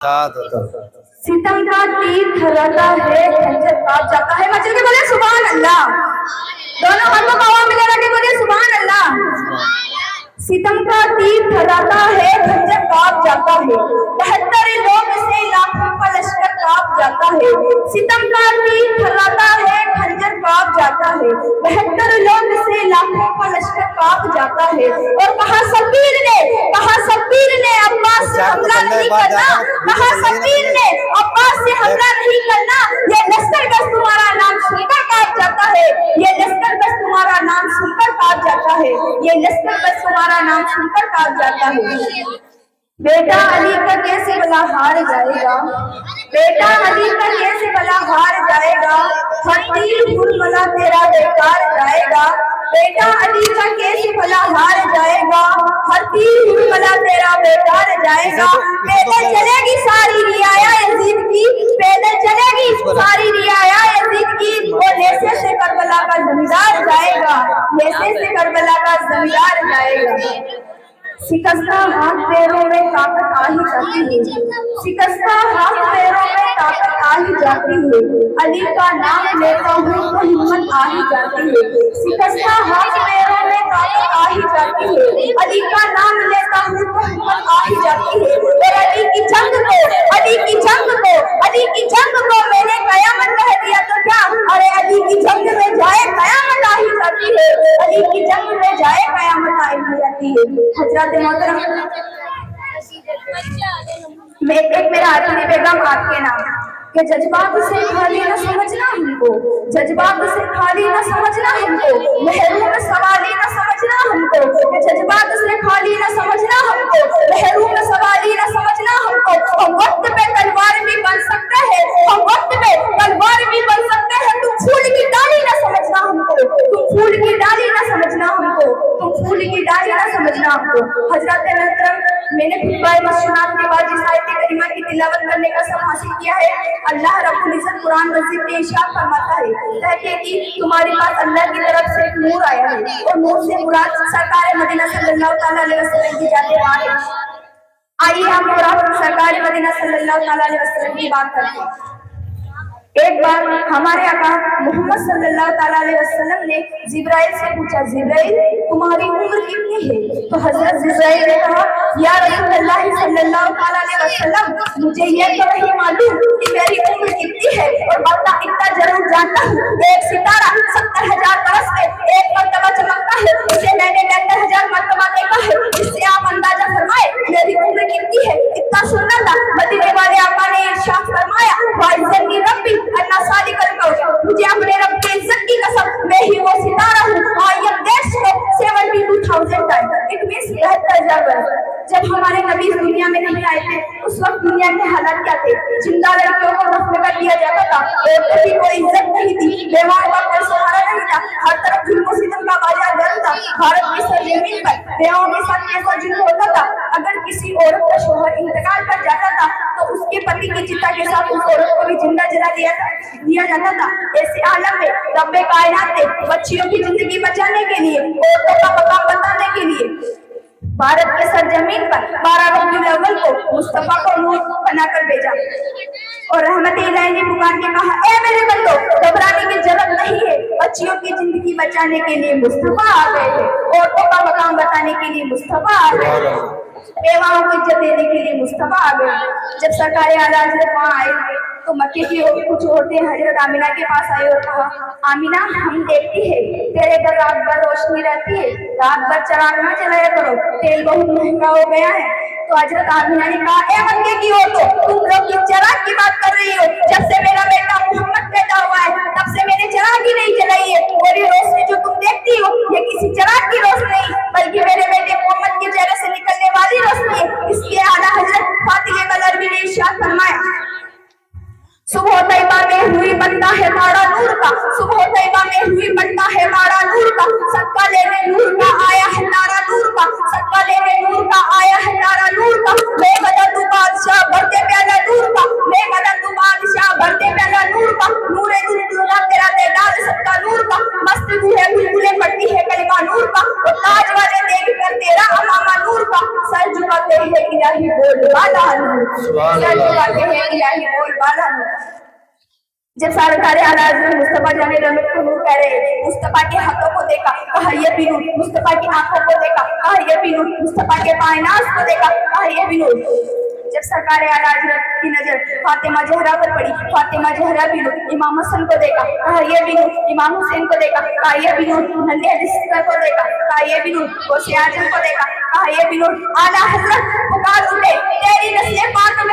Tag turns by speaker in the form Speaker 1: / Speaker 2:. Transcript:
Speaker 1: सितम का तीर थर्राता है, खंजर कांप जाता है। मचल के बोले सुभान अल्लाह। दोनों हाथों को हवा में लगा के बोले सुभान अल्लाह। सितम का तीर थर्राता है, खंजर कांप जाता है। 72 लोग से लाखों का लश्कर कांप जाता है। सितम का तीर थर्राता है, खंजर कांप जाता है। 72 लोग से लाखों का लश्कर कांप जाता है। और कहा शब्बीर ने अब्बास से हमला नहीं करना, कहा शब्बीर ने अब्बास से हमला नहीं करना। ये लश्कर बस तुम्हारा नाम सुनकर कांप जाता है, ये लश्कर बस तुम्हारा नाम सुनकर कांप जाता है, ये लश्कर बस तुम्हारा नाम सुनकर कांप जाता है। बेटा अली का कैसे भला हार जाएगा, बेटा अली का कैसे भला हार जाएगा। हर तीर गुलमला तेरा बेकार जाएगा, बेटा अली का कैसे भला हार जाएगा। हर तीर गुलमला तेरा बेकार जाएगा। पैदल चलेगी सारी रियाया यजीद की, पैदल चलेगी सारी रियाया यजीद की। वो लेसे से करबला का जमींदार जाएगा, लेसे से करबला का जमींदार जाएगा। शिकस्ता हाथ पैरों में ताकत आ ही जाती है, शिकस्ता हाथ पैरों में ताकत आ ही जाती है। अली का नाम लेता हूँ तो हिम्मत आ ही जाती है, शिकस्ता हाथ पैरों में ताकत आ ही जाती है। अली का नाम लेता हूँ तो हिम्मत आ ही जाती है। और अली की जंग को, अली की जंग को, अली की जंग को मैंने कयामत कह दिया तो क्या। अरे अली की जंग में जाए कयामत आ ही जाती है, अली की जंग में जाए कयामत आ ही जाती है। हजरत मोहतरम, मैं एक मेरा आखिरी पैगाम आपके नाम कि जज्बात से खाली न समझना हमको, जज्बात से खाली न समझना हमको, महरूम सवाली न समझना हमको। कि जज्बात से खाली न समझना हमको, महरूम सवाली न समझना हमको। हम वक्त पे तलवार भी बन सकते हैं, हम वक्त पे तलवार भी बन सकते हैं। तुम फूल की डाली न समझना हमको, तुम फूल की डाली न समझना हमको, तुम फूल की डाली न समझना हमको। हजरत मोहतरम, मैंने खुतबा मशहूरात के बाद जिस आयत करीमा की तिलावत करने का सब हासिल किया है, अल्लाह रब्बुल इज्जत कुरान मजीद में इरशाद फरमाता है, कहते हैं कि तुम्हारे पास अल्लाह की तरफ से एक नूर आया है और नूर से मुराद सरकार मदीना सल्लल्लाहु तआला अलैहि वसल्लम की जाते हैं। आइए हम सरकार मदीना सल्लल्लाहु तआला अलैहि वसल्लम की बात करते हैं। एक बार हमारे आका मोहम्मद सल्लल्लाहु तआला अलैहि वसल्लम ने जिब्राइल से पूछा, जिब्राइल तुम्हारी उम्र कितनी है। तो हजरत जिब्राइल ने कहा, या रसूलल्लाह सल्लल्लाहु तआला अलैहि वसल्लम मुझे ये तो नहीं मालूम कि मेरी उम्र कितनी है, और बता इतना जरूर जानता हूँ, एक सितारा 70,000 बरस में एक मर्तबा चमकता है, उसे मैंने 70,000 मर्तबा देखा है। इससे आप अंदाजा फरमाए मेरी उम्र कितनी है। इतना सुनना था, मदीने वाले आका ने इरशाद फरमाया, वाइज़नी रब्बी अन्ना सालिकल कौल, मुझे अपने रब की इज्जत की कसम, मैं ही वो सितारा हूँ। I am that star 72,000 time, it means 73,000 बरस। जब हमारे नबी दुनिया में नहीं आए थे उस वक्त दुनिया के हालात क्या थे। जिंदा लड़कियों को दफन कर दिया जाता था, औरतों की कोई इज्जत नहीं थी, बेवाओं का कोई सहारा नहीं था, हर तरफ जुल्म सितम का बाजार गर्म था। भारत की सरजमीन पर बेवाओं के साथ कैसा जुल्म होता था। अगर किसी औरत का शोहर इंतकाल कर जाता था तो उसके पति की चिता के साथ उस औरत को भी जिंदा जला दिया जाता था। ऐसे आलम में रब्बे कायनात ने बच्चियों की जिंदगी बचाने के लिए, औरतों का मकाम बताने के लिए भारत के सरजमीन पर 12 रबीउल अव्वल को मुस्तफा को नूर बनाकर भेजा। और रहमत इलाही ने पुकार के कहा, ए मेरे बंदो घबराने की जरूरत नहीं है, बच्चियों की जिंदगी बचाने के लिए मुस्तफा आ गए हैं, औरतों का मकाम बताने के लिए मुस्तफा आ गए हैं, बेवाओं को इज्जत देने के लिए मुस्तफा आ गए। जब सरकार आला हजरत वहाँ आए तो मक्के की कुछ औरतें हजरत आमिना के पास आई और कहा, आमिना हम देखती है तेरे घर रात भर रोशनी रहती है, रात भर चराग न जलाया करो, तेल बहुत महंगा हो गया है। तो हजरत आमिना ने कहा, ए मक्के की औरतों, तुम लोग किस चराग की बात कर रही हो। जब से मेरा बेटा मोहम्मद पैदा हुआ है तब से मैंने चराग ही नहीं जलाई है, और ये रोशनी जो तुम देखती हो ये किसी चराग की रोशनी नहीं बल्कि मेरे बेटे मोहम्मद के चेहरे से निकलने वाली रोशनी है। इसलिए आला हजरत फातिह कलरवी ने इरशाद फरमाया, सुबह तैयबा में हुई बनता है मारा नूर का, सुबह तैयबा में हुई बनता है मारा नूर का, सदका लेने नूर का आया है तारा नूर का, सदका लेने नूर का आया है तारा नूर का। मैं बता तू बादशाह भरते प्याला नूर का, मैं बता तू बादशाह भरते प्याला नूर का। नूरे दिल दूल्हा तेरा दे डाल सबका नूर का, मस्त बूढ़े बुलबुलें पड़ती है कलिमा नूर का, और ताज वाले देख कर तेरा अमामा नूर का, सर झुकाते है इलाही बोल वाला नूर। सच बातें हैं इलाही बोल बाला जब सरकार आला मुस्तफा जाने रमत को नूर करे मुस्तफा के हाथों को देखा कहा ये भी नूर मुस्तफा की आंखों को देखा कहा ये भी नूर मुस्तफा के पायनास को देखा कहा ये भी नूर जब सरकार आला की नजर फातिमा जहरा पर पड़ी फातिमा जहरा भी नूर इमाम हसन को देखा कहा ये भी नूर इमाम हुसैन को देखा कहा ये भी नूर नंदी हदीस को देखा कहा ये भी नूर गौसे आजम को देखा कहा ये भी नूर आला हजरत पुकार उठे तेरी नस्लें पाक